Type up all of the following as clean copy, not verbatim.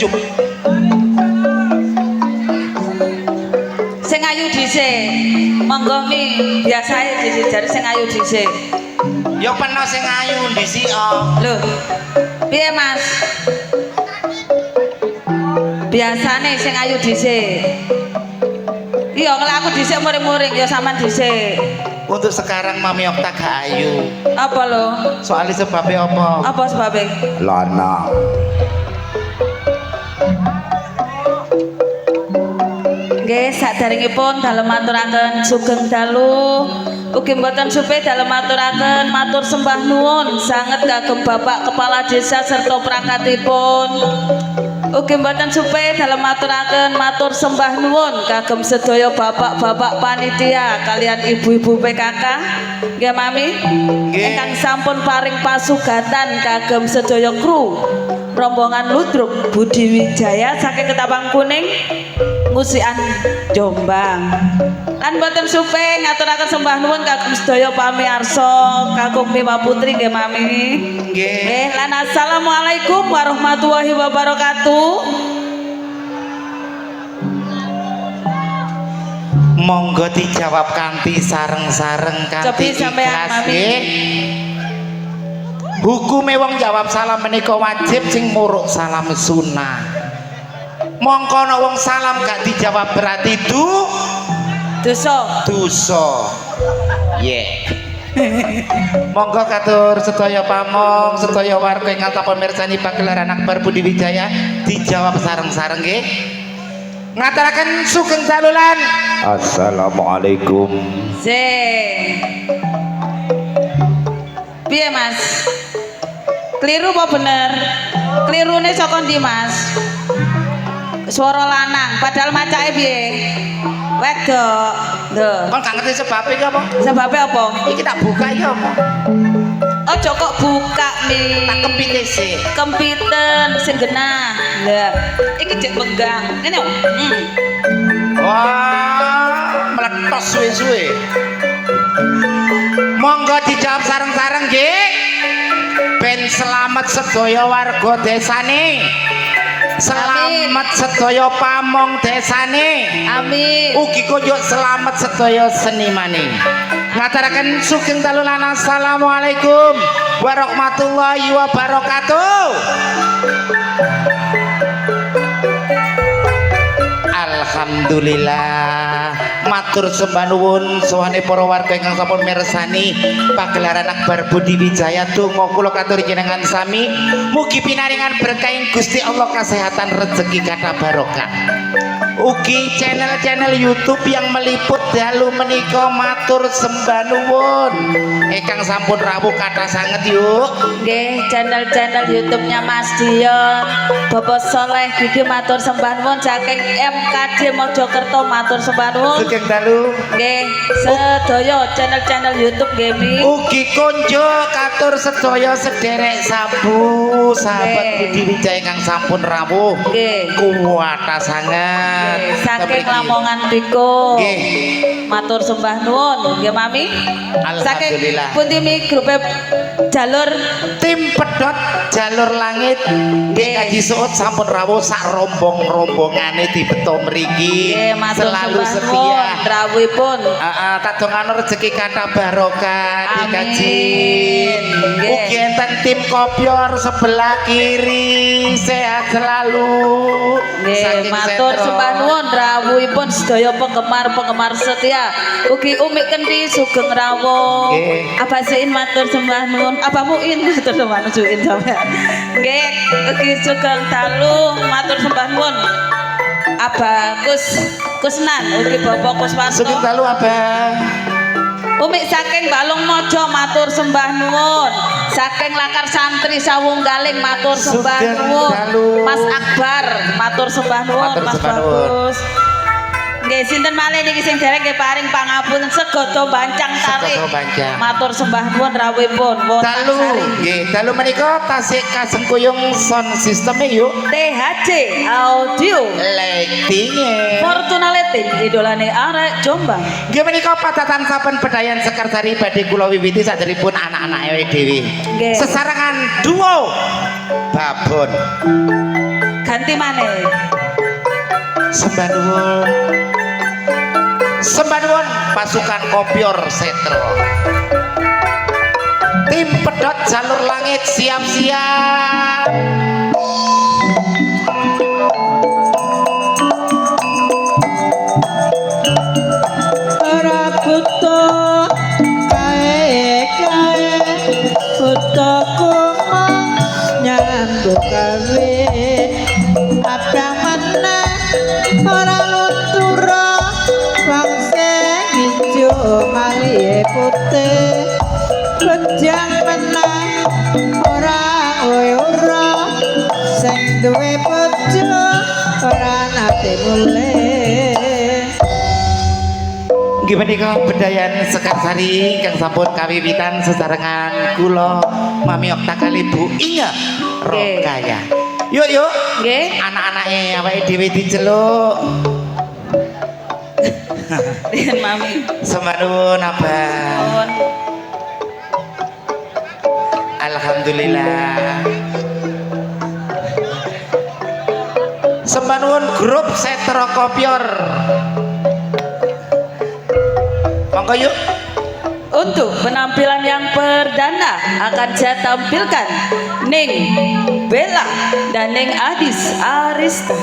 YouTube. Sing ayu dhisik. Monggo mi biasae dhisik jare sing ayu dhisik. Ya peno sing ayu ndisik. Lho. Piye Mas? Biasane sing ayu dhisik. Iya, kalau aku dhisik muring-muring ya sampean dhisik. Untuk sekarang Mami Okta gak ayu. Apa lo? Soalnya sebabnya apa? Apa sebabnya? Lana. Nggih, saderengipun dalem maturaken sugeng dalu. Ugi mboten supe dalem maturaken matur sembah nuwun sanget kagem Bapak Kepala Desa serta perangkatipun. Ugi mboten supe dalem maturaken matur sembah nuwun kagem sedaya bapak-bapak panitia kalian ibu-ibu PKK. Nggih Mami, ingkang sampun paring pasugatan kagem sedaya kru rombongan ludruk Budi Wijaya saking Ketapang Kuning Musikan Jombang. Lan mboten supe ngaturaken sembah nuwun kagem sedaya pamirsa kagem Mima Putri nggih Mami. Nggih. Lan assalamualaikum warahmatullahi wabarakatuh. Monggo dijawab kanthi sareng-sareng kanthi ikhlas nggih. Hukume wong jawab salam menika wajib sing muruk salam sunah. Mongko ana wong salam gak dijawab berarti dosa. Monggo katur sedaya pamong, sedaya warga ingkang tapon mirsani pagelaran Akbar Budi Wijaya dijawab sareng-sareng nggih. Ngaturaken sugeng dalulan. Assalamualaikum. Piye Mas? Keliru apa bener? Kelirune saka ndi Mas? Suara lanang, padahal macake piye? Wedok. Lho. Kon gak ngerti sebabnya iki apa? Sebabnya apa? Iki tak buka ya apa? Ojo kok buka mi. Tak kempite sih. Kempiten sing genah. Lah, iki jek menggang. Ngene. Wah, meletos suwe-suwe. Monggo dijawab sareng-sareng nggih. Ben selamat sedaya warga desane. Selamat sedaya pamong desane. Amin. Ugi kunjuk selamat sedaya senimane. Ngaturaken sugeng dalulan assalamualaikum warahmatullahi wabarakatuh. Alhamdulillah matur sembah nuwun sawane para warga ingkang sampun mirsani pagelaran Akbar Budi Wijaya. Donga kula katur jenengan sami mugi pinaringan berkah Gusti Allah kesehatan rezeki kata barokah. Ugi channel-channel YouTube yang meliput dalu menika matur sembah nuwun ingkang sampun rawuh kathah sanget yuk. Nggih, channel-channel YouTube-nya Mas Dion, Bapak Soleh Gigi matur sembah nuwun saking MKD Mojokerto matur sembah nuwun. Sugeng dalu. Nggih, sedaya channel-channel YouTube nggih Mi. Ugi konjo katur sedaya sederek sabu sahabat Budi Wijaya ingkang sampun rawuh. Nggih. Kuwata sanget. Saking Lamongan Biko. Nggih. Matur sembah nuwun nggih Mami. Alhamdulillah. Saking pundi Mi grup jalur tim pedot jalur langit nggih Kaji Suut sampun rawuh sak rombong-rombongane dibeto mriki. Selalu setia. Rawuhipun. Heeh, kadongan rezeki kata barokah dikaji. Ugi enten tim kopior sebelah kiri sehat selalu. Nggih, matur sembah nuwun rawuhipun sedaya penggemar-penggemar setia. Ugi Umi Kendi sugeng rawuh. Abah Sein matur sembah nuwun. Abah Muin matur sembah nuwun sampean. Nggih, ugi sugeng dalu matur sembah nuwun. Abah Kusnan ugi Bapak Kuswanto. Sugeng dalu Abah. Umi saking Balung Mojo matur sembah nuwun. Saking Lakar Santri Sawunggaling matur sembah nuwun. Mas Akbar matur sembah nuwun. Mas Bagus. Nggih sinten malih niki sing dereng nggih paring pangapunten Segodo Bancang Tarik. Matur sembah nuwun rawuhipun. Dalu nggih, dalu menika tasik kasengkuyung sound system yuk. THC Audio Lighting Fortuna Lighting idolane arek Jombang. Nggih menika padatan saben bedayan Sekardari badhe kula wiwiti saderipun anak-anake dhewe. Sesarengan duo babon ganti maneh. Sembah nuwun. Sembah nuwun pasukan Kopior Setro. Tim pedot jalur langit siap-siap. ora butuh kae butuh kumang nyambut gawe abang meneh ora lutura wong sing ijo malihe putih bejang meneh ora ora sing duwe bojo ora nate mulih. Nggih menika bedayan Sekarsari ingkang sampun kawiwitan sesarengan kula Mami Okta kali Bu Inge Rokaya. Yuk. Nggih. Anak-anake awake dhewe diceluk. Riyen Mami. Sembah nuwun Abah. Nuwun. Alhamdulillah. Sembah nuwun grup Setro Kopior. Monggo yuk. Untuk penampilan yang perdana akan saya tampilkan Ning Bella dan Ning Adis Arista.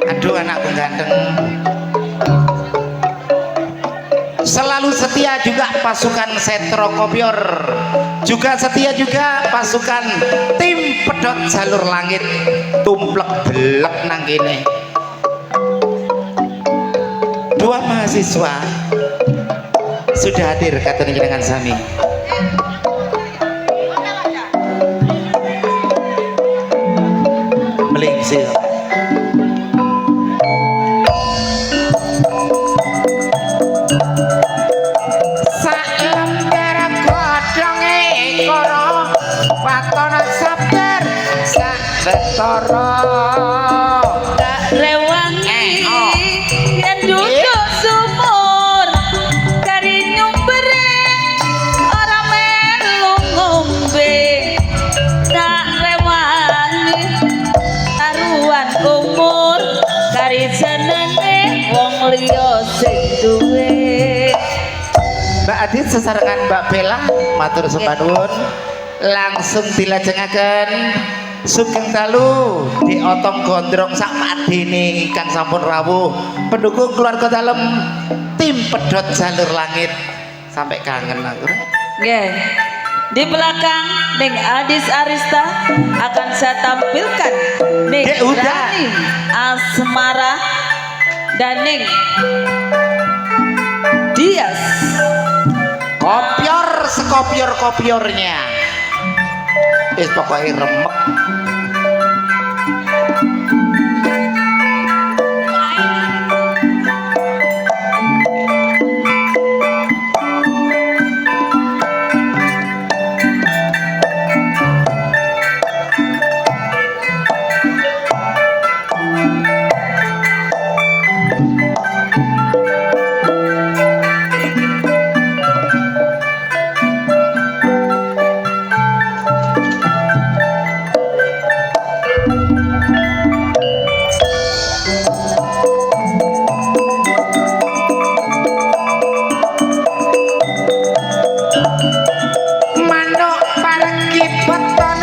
Aduh anakku ganteng. Selalu setia juga pasukan Setro Kopior. Juga setia juga pasukan tim pedot jalur langit. Tumplek belek nang kene. Dua mahasiswa sudah hadir katanya dengan sami. Melingsil. Salembar godhonge karo watana sabar sak betara. Tak rewangi yen duduk sumur kari nyumbere ora melu ngombe. Tak rewangi taruhan umur kari jenenge wong liya sing duwe. Mbak Adit sesarengan Mbak Bella matur sembah nuwun langsung dilajengaken sugeng dalu di otong gondrong sak madene ingkang sampun rawuh pendukung keluarga dalem tim pedot jalur langit sampai kangen aku. Nggih. Di belakang Ning Adis Arista akan saya tampilkan Ning Dek Huda. Rani Asmara dan Ning Dias. Kopior sekopior-kopiornya pokoknya remek.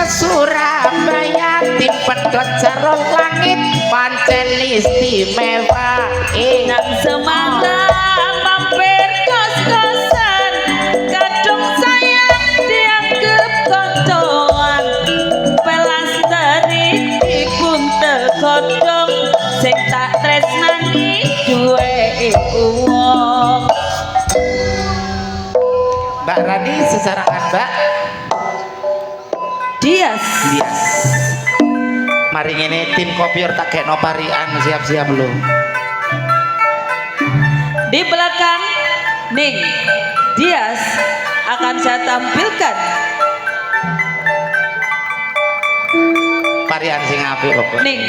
Surabaya tim pedot jalur langit pancen istimewa. Nang Semarang mampir kos-kosan kadung sayang dianggep koncoan pelastari dikuntel godhong sing tak tresnani duwe uwong. Mbak Rani sesarangan Mbak Dias. Mari ngene tim Kopior tak gekno parian siap-siap lho. Di belakang Ning Dias akan saya tampilkan Parian sing apik kok. Ning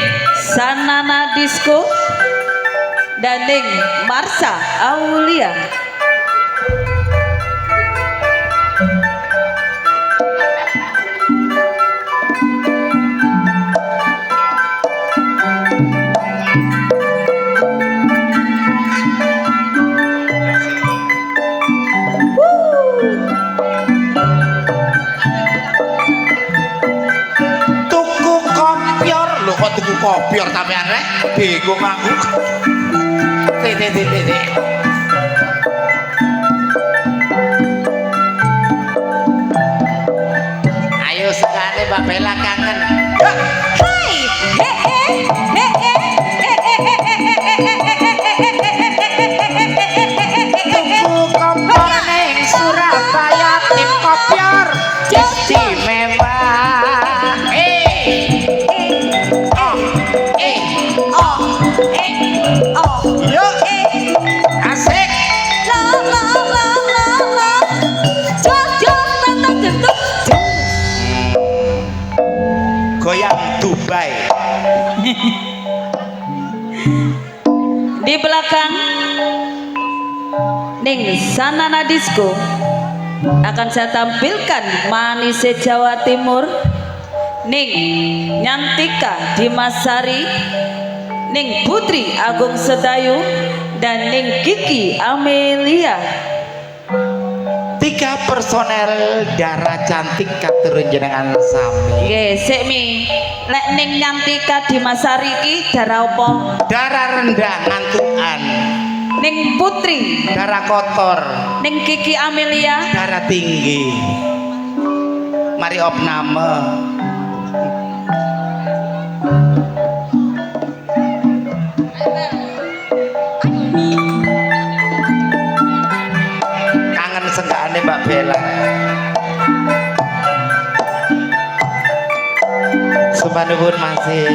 Sanana Disco dan Ning Marsha Aulia. kopior sampean rek bingung aku titik ayo sekali Mbak Bella kangen Hai tuku kompor ning Surabaya tim kopior istimewa yuk asik goyang Dubai di belakang ning Sanana Disco akan saya tampilkan Manise Jawa Timur ning Nyantika Dimasari ning Putri Agung Sedayu dan ning Kiki Amelia. 3 personel darah cantik katurun jenengan sami Nggih, sik mi. Lek ning Nyantika Dimasari iki darah apa? darah rendah ngantukan Ning Putri, darah kotor ning Kiki Amelia, darah tinggi mari opname kangen senggaane Mbak Bella Subhanallah masih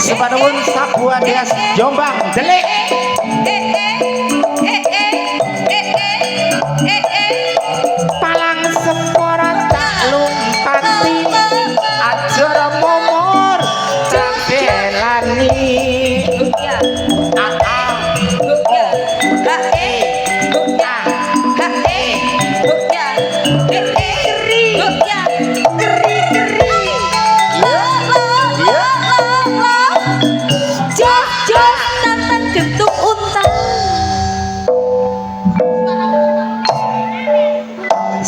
Subhanallah Sabuan Dias Jombang Delik palang sepora tak lumpati ajara momor tak belani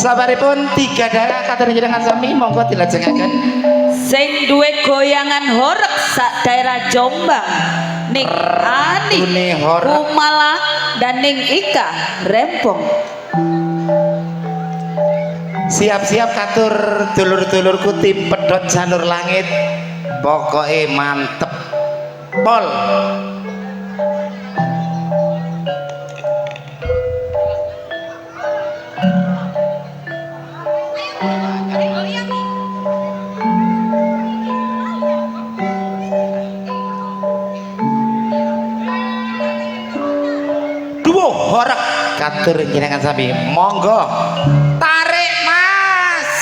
sabaripun 3 darah katur jenengan sami monggo dilajengaken sing duwe goyangan horeg sak daerah Jombang ning Ani Dune horeg. Kumala dan ning Ika Rempong. siap-siap katur dulur-dulurku tim pedhot jalur langit pokoke mantep pol horeg katur jenengan sami monggo tarik mas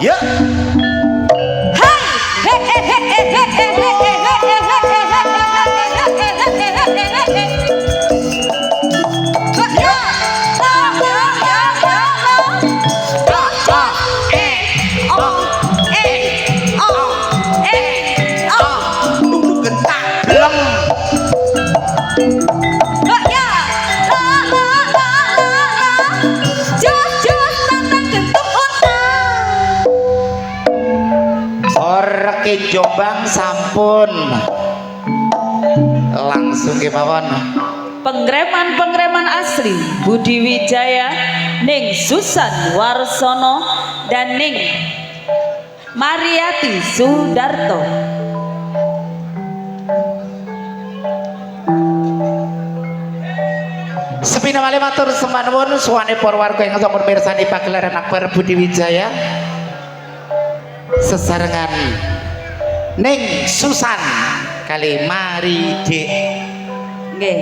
yuk Jombang sampun langsung kemawon Penggreman-penggreman asli Budi Wijaya ning Susan Warsono dan ning Mariati Sudarto. Sepina malih matur sembah nuwun suwane para warga ingkang sampun mirsani pagelaran akbar Budi Wijaya sesarengan ning Susan kali mari Dik. Nggih.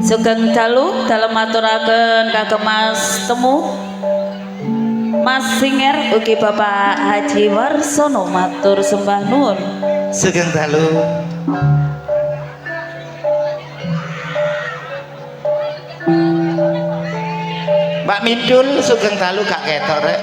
Sugeng dalu dalem maturaken kagem Mas Temu Mas Singer ugi Bapak Haji Warsono matur sembah nuwun. Sugeng dalu. Mbak Mindul sugeng dalu gak ketok rek.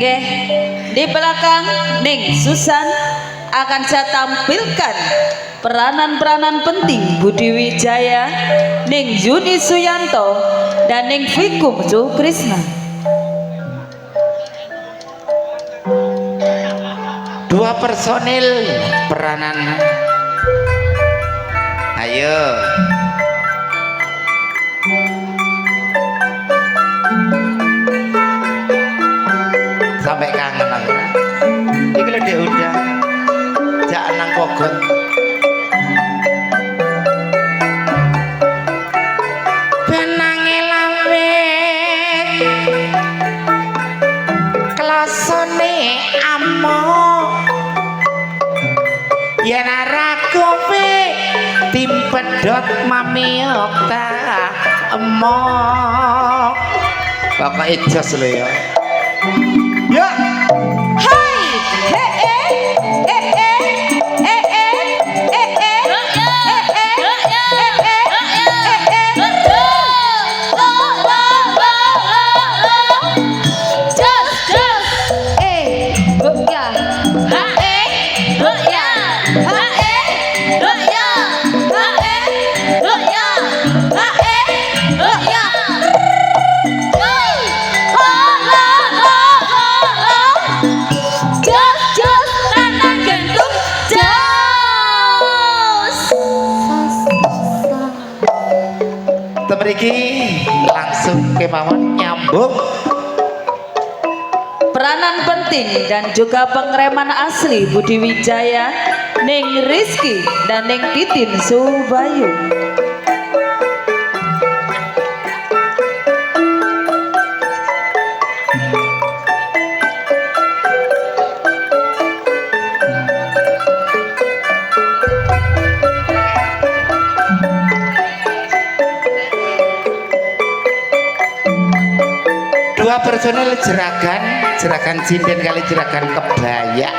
Nggih, di belakang Ning Susan akan saya tampilkan peranan-peranan penting Budi Wijaya, Ning Yuni Suyanto, dan Ning Vikum Krishna. Dua personil peranan. Ayo. Sampai kangen aku. Iki lho Dek udah. Jak nang kogot. Benange lawe. Klasone amo. Yen ora kowe tim pedhot mami okta emo. Pokoke jos lho ya. Ya. Mriki langsung kemawon nyambung peranan penting dan juga pengereman asli Budi Wijaya, Ning Rizky dan Ning Titin Subayu. Dua personel jeragan cinden kali jeragan kebaya.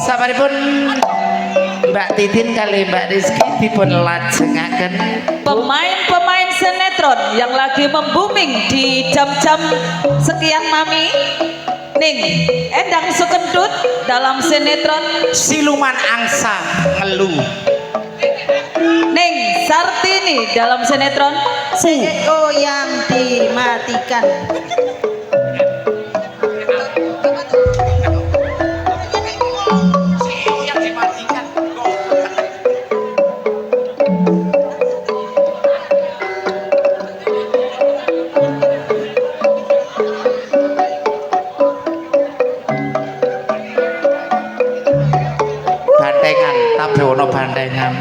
Sabaripun Mbak Titin kali Mbak Rizky dipun lajengaken Pemain-pemain sinetron yang lagi membuming di jam-jam sekian mami, Ning Endang Sukendut dalam sinetron Siluman Angsa Ngelu, Ning Sartini dalam sinetron CEO yang dimatikan. Bandengan, tapi ono bandengan.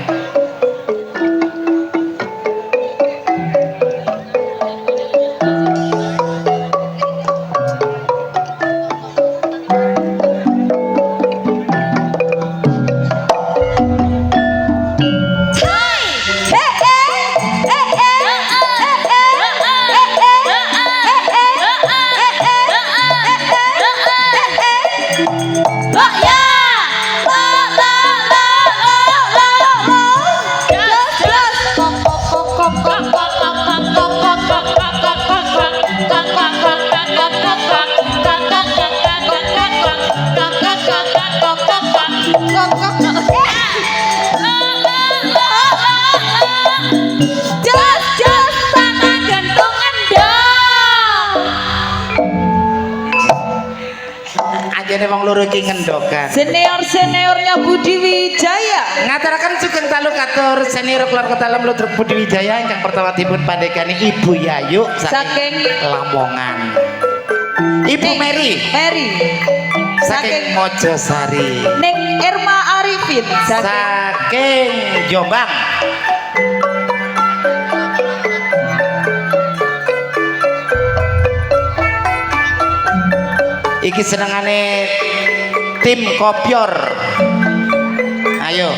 wong loro iki ngendokan. Senior-seniornya Budi Wijaya. Ngaturaken sugeng dalu katur senior keluarga dalam Ludruk Budi Wijaya ingkang pertama dipun pandegani Ibu Yayu Saking Lamongan. Ibu Mary saking Mojosari. Ning Irma Arifin Saking Jombang. Iki senengane tim Kopior. Ayo.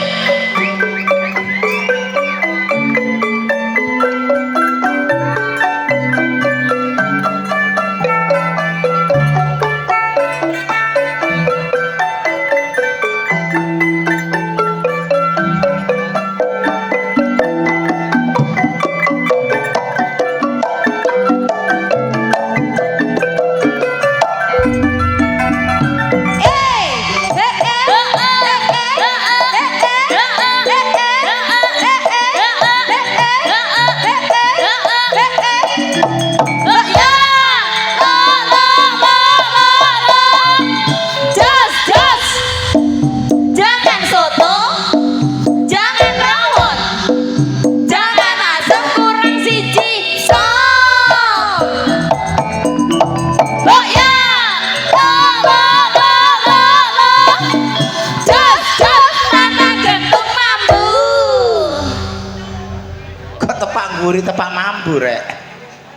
Tepak mambu rek.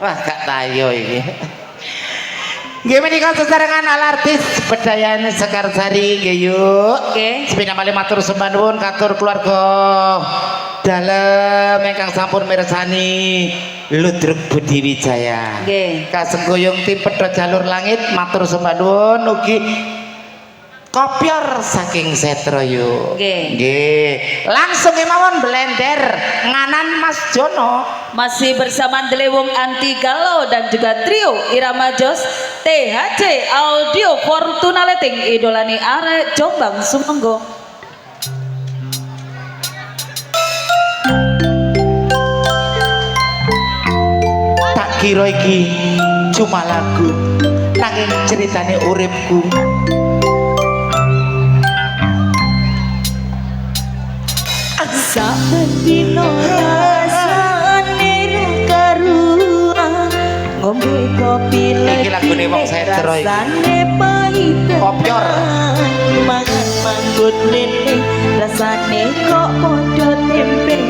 Wah gak tayo iki. Nggih menika sesarengan alartis Bedayane Sekarsari nggih yuk. Nggih. Sepina malih matur sembah nuwun katur keluarga dalem ingkang sampun mirsani Ludruk Budi Wijaya. Nggih. Kasenggoyong tim Pedhot Jalur Langit matur sembah nuwun ugi Kopior saking Setroyo. Nggih. Langsung mawon blender nganan Mas Jono. Masih bersama Delewong Anti Galau dan juga trio Irama Jos THC Audio Fortuna Leting idolani arek Jombang Sumenggo. Tak kira iki cuma lagu nanging ceritane uripku. Saendino rasane karuan ngombe kopi Iki lagune wong Setro iki. rasane pahit Kopior. mangan manggut nene rasane kok padha tempe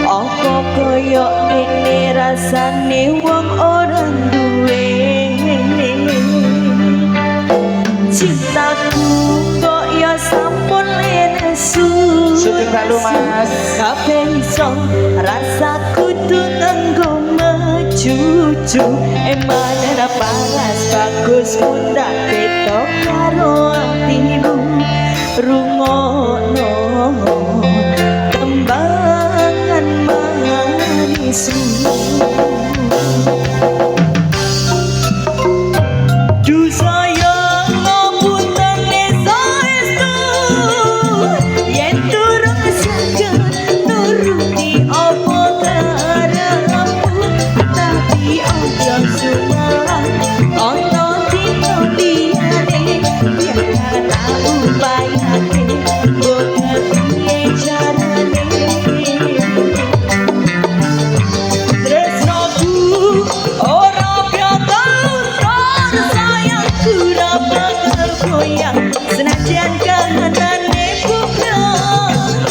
apa koyo ngene rasane wong ora duwe cintaku kok ya sampun lenesu Sugeng dalu Mas. kabeh iso rasa kudu nganggo mecucu emane paras bagus mundak ketok karo atimu rungono kembangan manismu du sayang ngapunten esaestu yen turun saged nuruti apa karepmu tapi aja sumpah ana dina liyane yen tak upayane boten piye carane tresnoku ora bakal sayangku ora bakal goyang senajan kahanane buka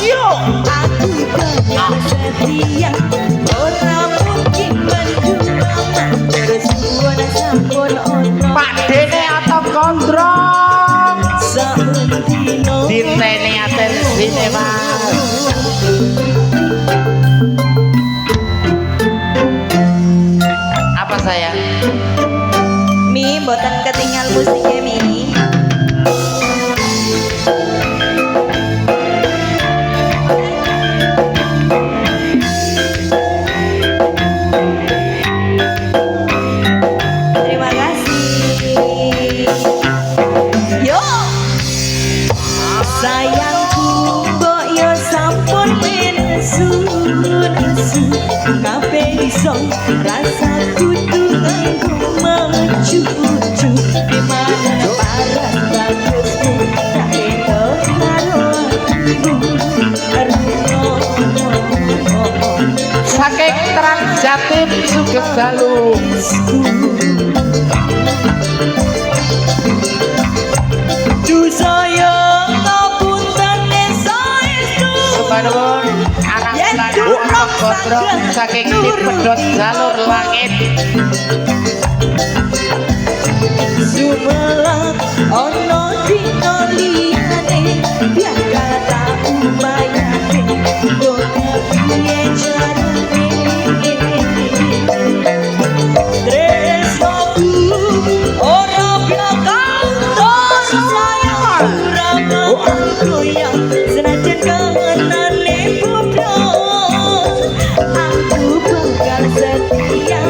yo aku bakal setia ora mungkin berjuang terus suara sampun ono Pak Dene atau gondrong saendino diteni atensine Mas. Apa sayang? Mi mboten ketinggal musiknya Mi terima kasih yo sayangku kok yo sampun nesu kabeh iso rasa kudu nganggo mecucu di mana paras bagus tim Sugeng Dalu. Du sayang ngapunten saestu Sembah nuwun anak lanang gondrong saking tim pedhot jalur langit. Sumelang ono dina liyane biar kala tak umayane boga piye carane tresnoku ora bakal tos sayang ora bakal goyang senajan kangenane bobrok aku bakal setia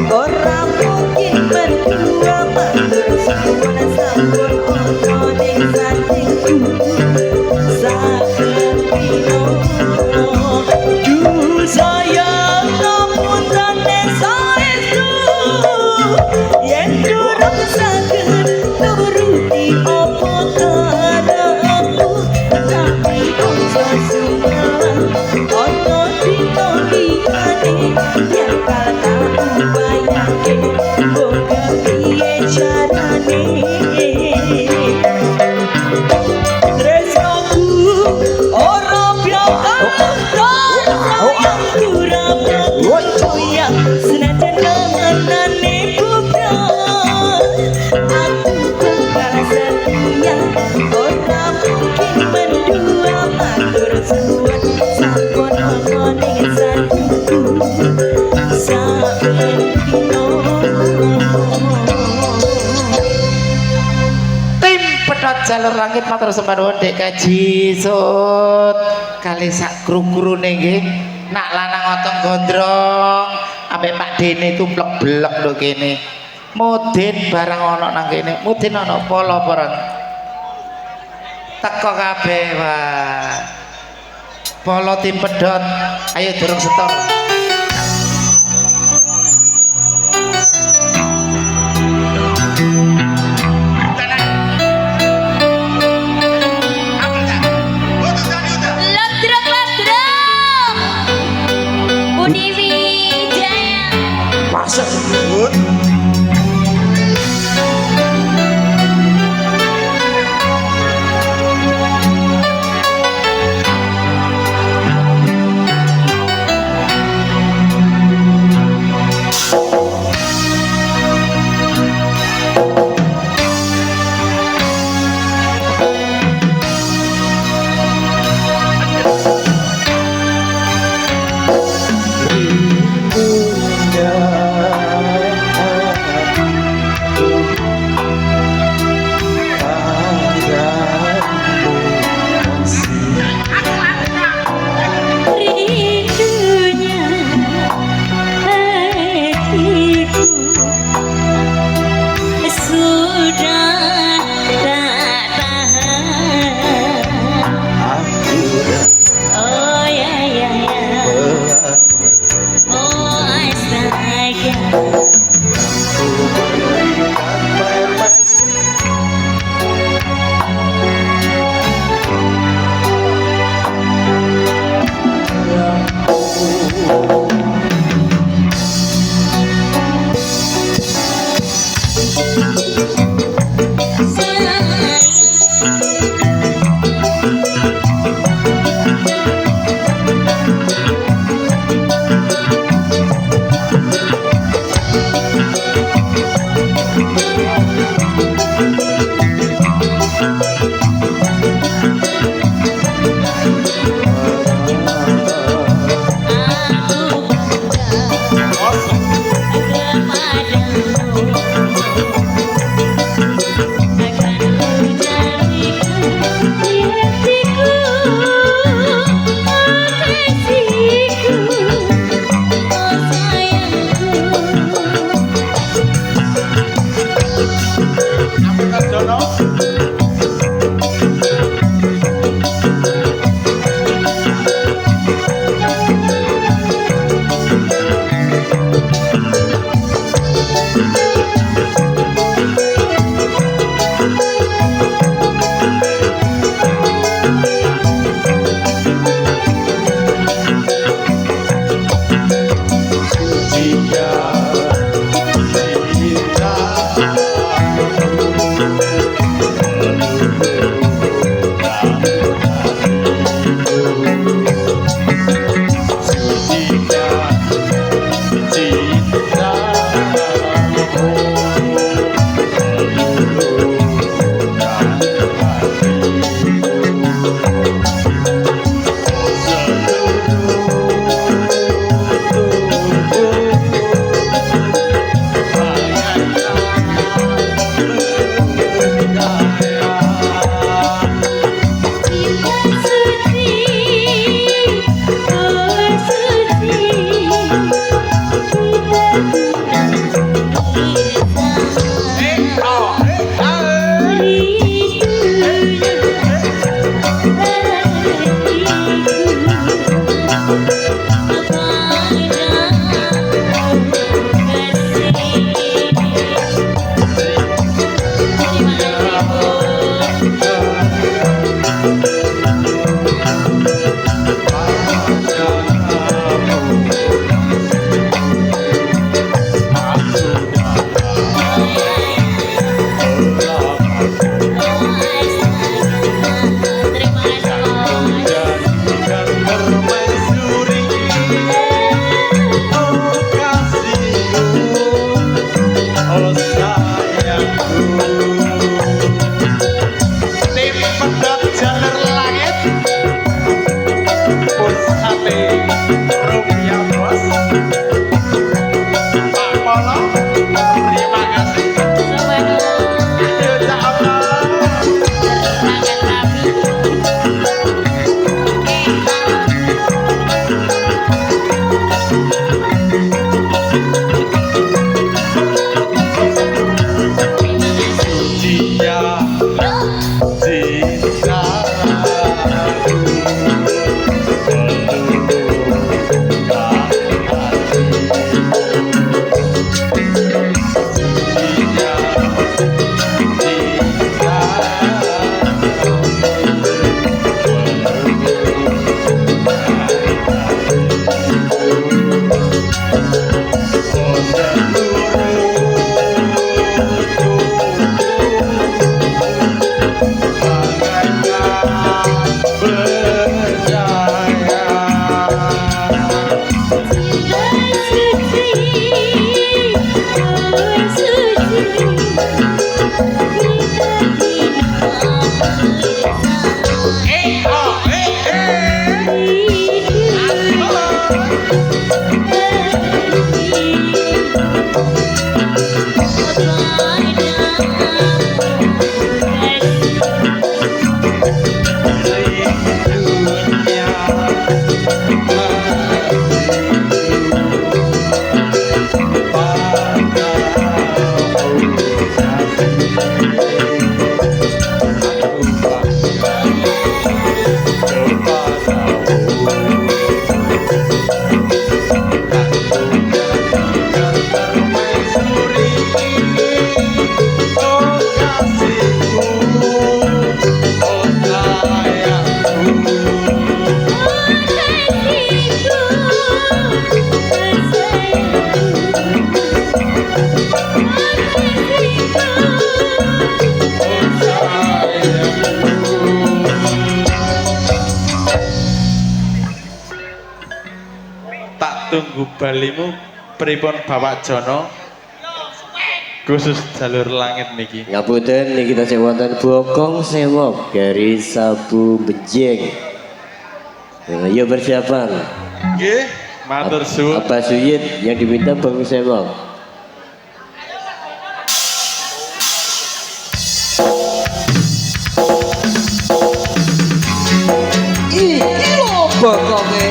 ora mungkin berdua matur suwun sampun ono ning satiku sakepino du sayang ngapunten saestu yen durung saged nuruti apa karepku tapi ojo sumelang ono dina liyane yen kala tak bayangke boga piye carane tresnoku ora bakal sayang ora bakal goyang senajan kangenane bobrok aku bakal setia ora mungkin mendua matur suwun sampun ono ning satiku sakepino Tim pedhot jalur langit matur sembah nuwun Dek Kaji Sut kali sak kru-krune nggih. Nak lanang otong gondrong ambek Pak Dene tumplek-blek lho kene. Mudin barang ana nang kene. Mudin ana polo bareng. Teko kabeh wah. Polo tim pedhot. Ayo durung setor. Ladruk-ladruk Budi Wijaya Masuk. Tak tunggu balimu pripun Bapak Jono khusus jalur langit niki. Ngapunten niki tasih wonten bokong sewok dari Sabu Bejeng. Ayo persiapan. Nggih, matur suwun. Apa suyit yang diminta bokong sewok? Iki lho bokonge.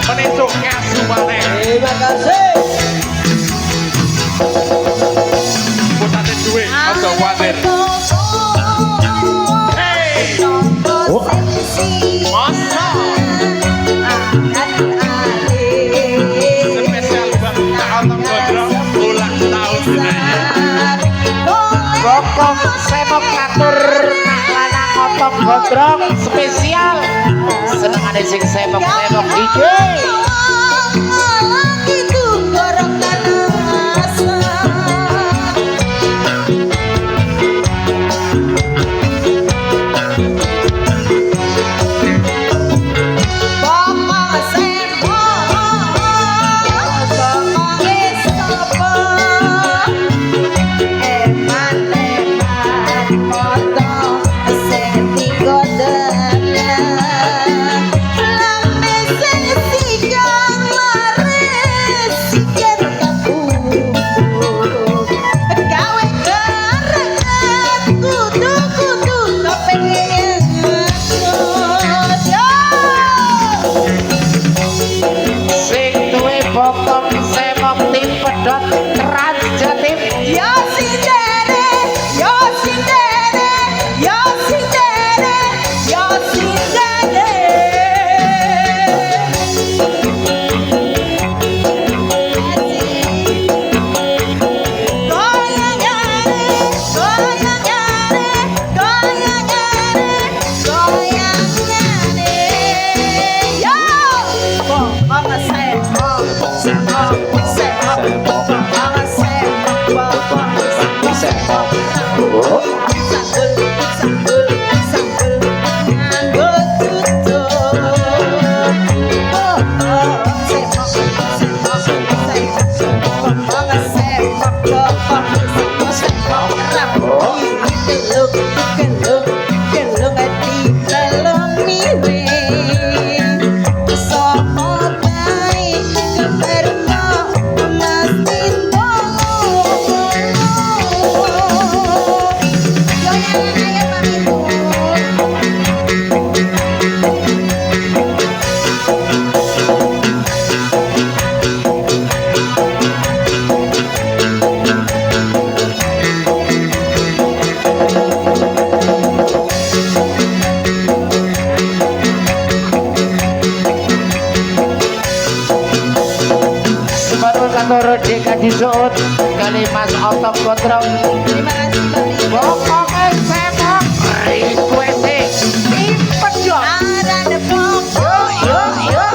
Menentuk ngasu maneh. Terima kasih. Putate duwe aja kuwatir. Hey. Masa. Spesial bang Taotong Gondrong ulang tahun dinanya. Bokong sewok ngatur nak lanang otong gondrong spesial. Senengane sing sewok-sewok iki. Disut kali Mas Otong Gondrong. Terima kasih Bali. Pokoknya sewok request cepet yo. Ada depok. Yo. Ya.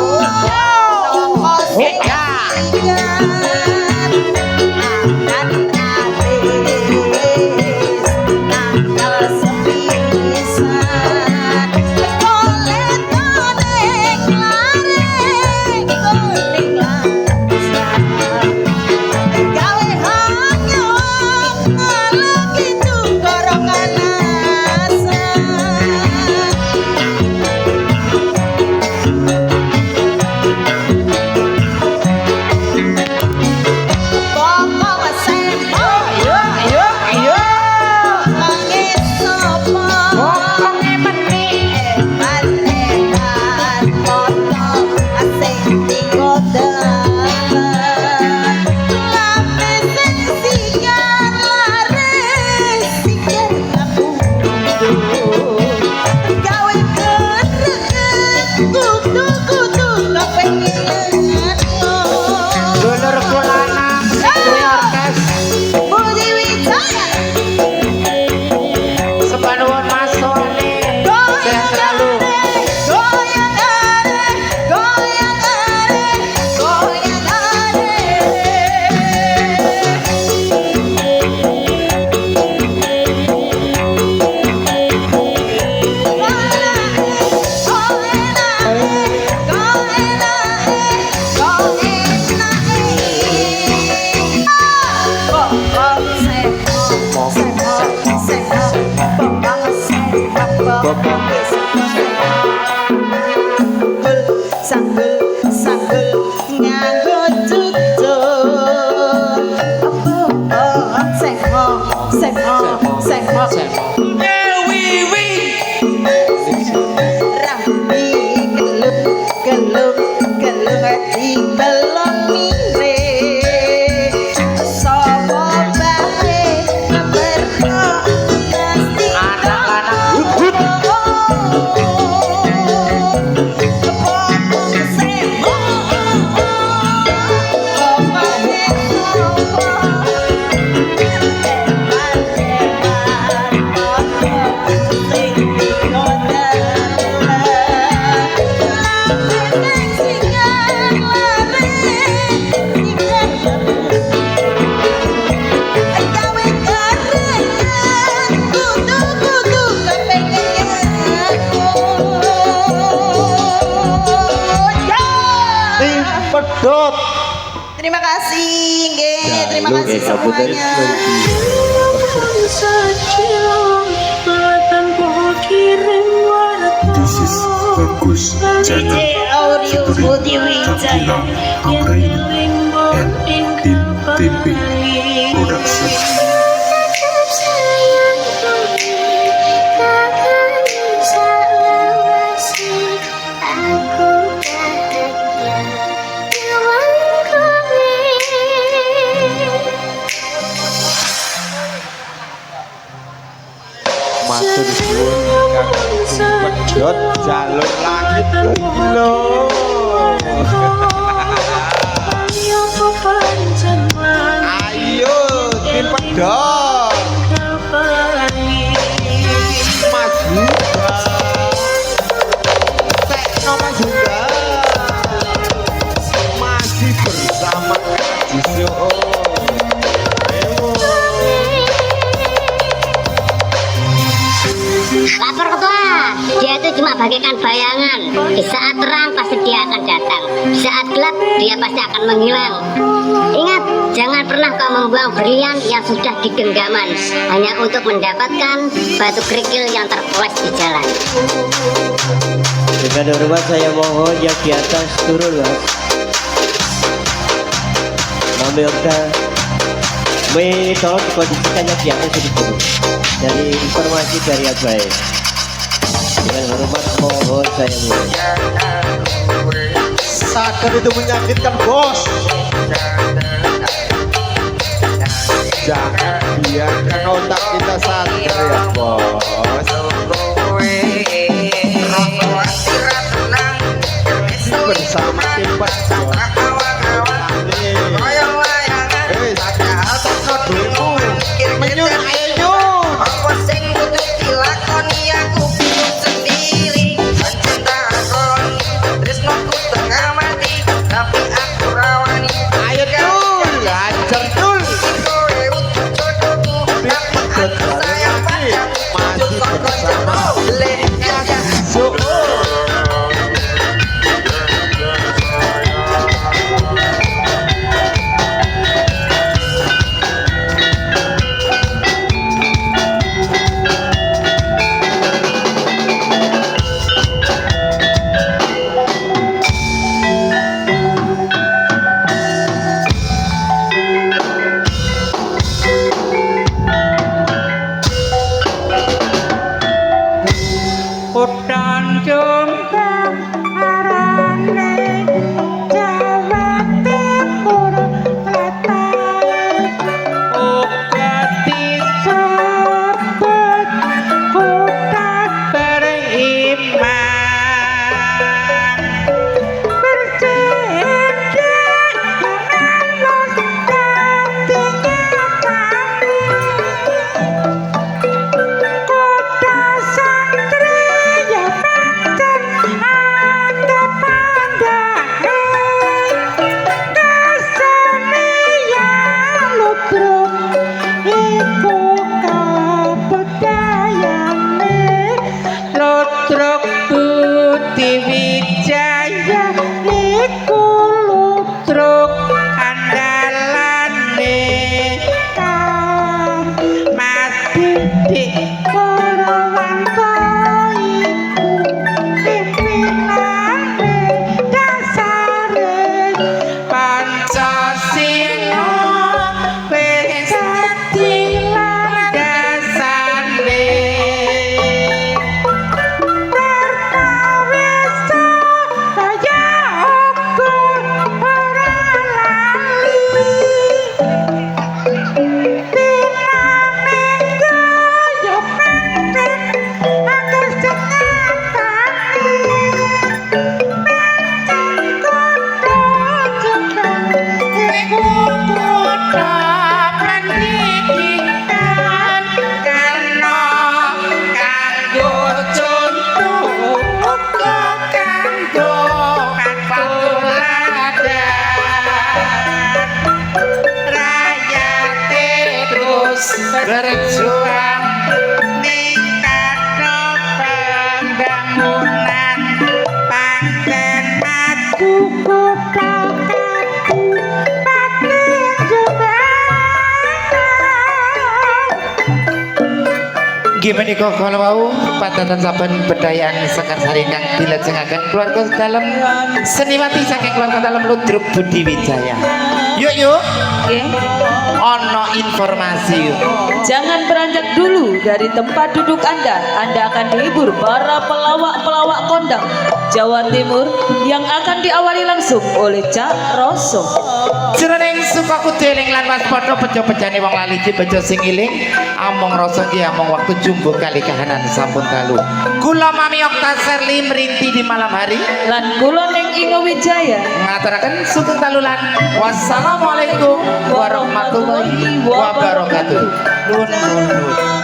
bokong Sanggul nganggo tutut seng rambi gelung di belum mire sapa bae berko mesti pedot. Terima kasih, nggih. Terima Jaluk, kasih kabupaten semuanya. This is Bagus Channel Audio Budi Wijaya Abra and Tim TP Production. Matur suwun Kakang pedot jalur langit lho. Ayo tim pedot maju Tekno maju masih bersama Jiso. Lapor ketua, dia itu cuma bagaikan bayangan. Di saat terang pasti dia akan datang. Di saat gelap dia pasti akan menghilang. Ingat, jangan pernah kau membuang berlian yang sudah di genggaman hanya untuk mendapatkan batu kerikil yang terpoles di jalan. Dengan hormat saya mohon yang di atas turun mas. Mami Okta, tolong dikondisikan yang di atas sedikit dari informasi dari Abai. Dengan hormat mohon saya mohon. Sadar itu menyakitkan bos. Jangan biarkan otak kita sadar ya bos. Bersama tim pedot. Menyun ayo nyun. Ayo dul, lancar dul. pendidikan kena kanggo contoh uga kanggo patuladan rakyate terus berjuang ningkatno pembangunan panggen maju kota gimana kok kalau mau patatan saben bedayang sekar sari kang dilajengaken keluarga dalam seniwati saking keluarga dalam Ludruk Budi Wijaya. Yuk Nggih. ono informasi yuk. Jangan beranjak dulu dari tempat duduk Anda. Anda akan dihibur para pelawak-pelawak kondang Jawa Timur yang akan diawali langsung oleh Cak Roso. Jroning sukaku deling lan waspada bejo-bejane wong lali iki bejo sing iling among rasa ki among waktu jumbo kali kahanan sampun dalu. Kula Mami Okta Serli merinti di malam hari Lan kula ning Ingo Wijaya. ngaturaken sugeng dalulan. Wassalamualaikum warahmatullahi wabarakatuh. Nuwun.